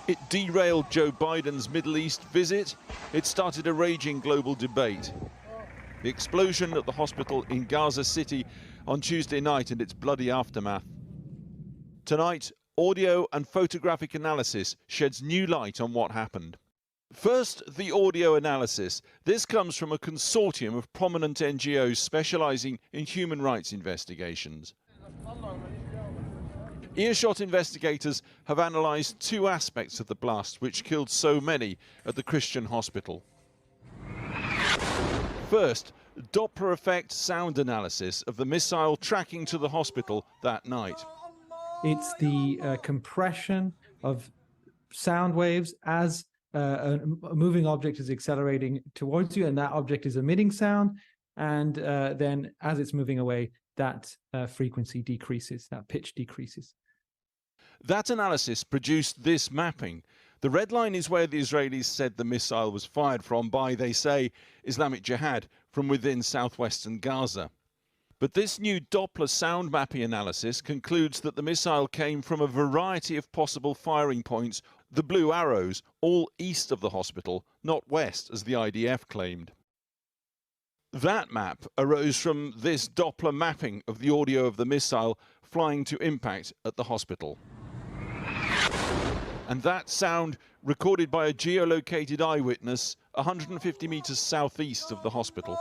It derailed Joe Biden's Middle East visit. It started a raging global debate. The explosion at the hospital in Gaza City on Tuesday night and its bloody aftermath. Tonight, audio and photographic analysis sheds new light on what happened. First, the audio analysis. This comes from a consortium of prominent NGOs specializing in human rights investigations. Earshot investigators have analysed two aspects of the blast which killed so many at the Christian hospital. First, Doppler effect sound analysis of the missile tracking to the hospital that night. It's the compression of sound waves as a moving object is accelerating towards you, and that object is emitting sound, and then as it's moving away, that frequency decreases, that pitch decreases. That analysis produced this mapping. The red line is where the Israelis said the missile was fired from by, they say, Islamic Jihad from within southwestern Gaza. But this new Doppler sound mapping analysis concludes that the missile came from a variety of possible firing points, the blue arrows, all east of the hospital, not west, as the IDF claimed. That map arose from this Doppler mapping of the audio of the missile flying to impact at the hospital. And that sound recorded by a geolocated eyewitness 150 meters southeast of the hospital.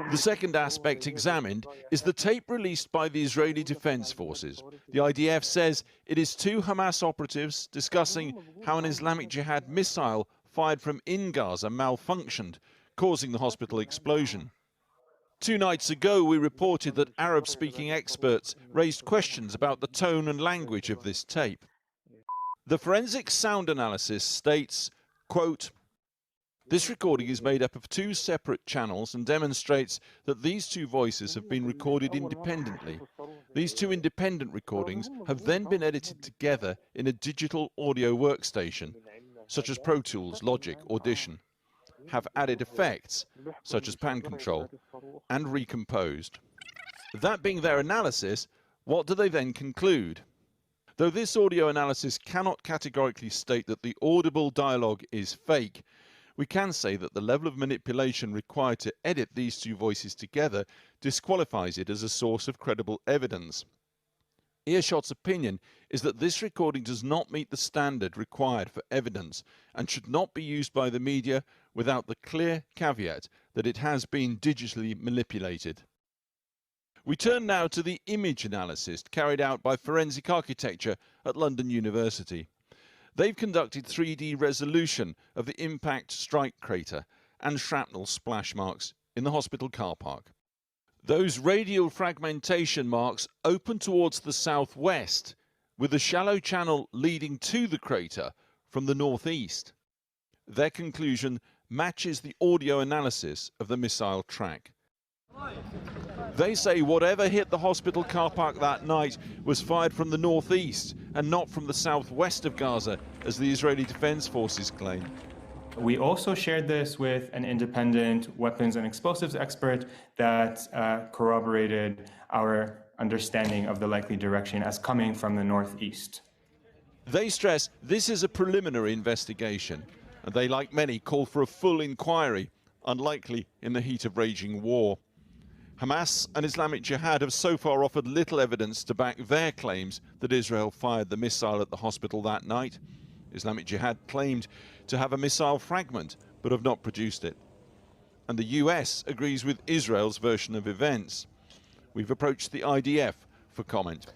The second aspect examined is the tape released by the Israeli Defense Forces. The IDF says it is two Hamas operatives discussing how an Islamic Jihad missile fired from in Gaza malfunctioned, causing the hospital explosion. 2 nights ago, we reported that Arab-speaking experts raised questions about the tone and language of this tape. The forensic sound analysis states, quote, "This recording is made up of 2 separate channels and demonstrates that these 2 voices have been recorded independently. These 2 independent recordings have then been edited together in a digital audio workstation, such as Pro Tools, Logic, Audition, have added effects, such as pan control, and recomposed." That being their analysis, what do they then conclude? Though this audio analysis cannot categorically state that the audible dialogue is fake, we can say that the level of manipulation required to edit these 2 voices together disqualifies it as a source of credible evidence. Earshot's opinion is that this recording does not meet the standard required for evidence and should not be used by the media without the clear caveat that it has been digitally manipulated. We turn now to the image analysis carried out by Forensic Architecture at London University. They've conducted 3D resolution of the impact strike crater and shrapnel splash marks in the hospital car park. Those radial fragmentation marks open towards the southwest, with a shallow channel leading to the crater from the northeast. Their conclusion matches the audio analysis of the missile track. They say whatever hit the hospital car park that night was fired from the northeast and not from the southwest of Gaza, as the Israeli Defense Forces claim. We also shared this with an independent weapons and explosives expert that corroborated our understanding of the likely direction as coming from the northeast. They stress this is a preliminary investigation, and they, like many, call for a full inquiry, unlikely in the heat of raging war. Hamas and Islamic Jihad have so far offered little evidence to back their claims that Israel fired the missile at the hospital that night. Islamic Jihad claimed to have a missile fragment, but have not produced it. And the US agrees with Israel's version of events. We've approached the IDF for comment.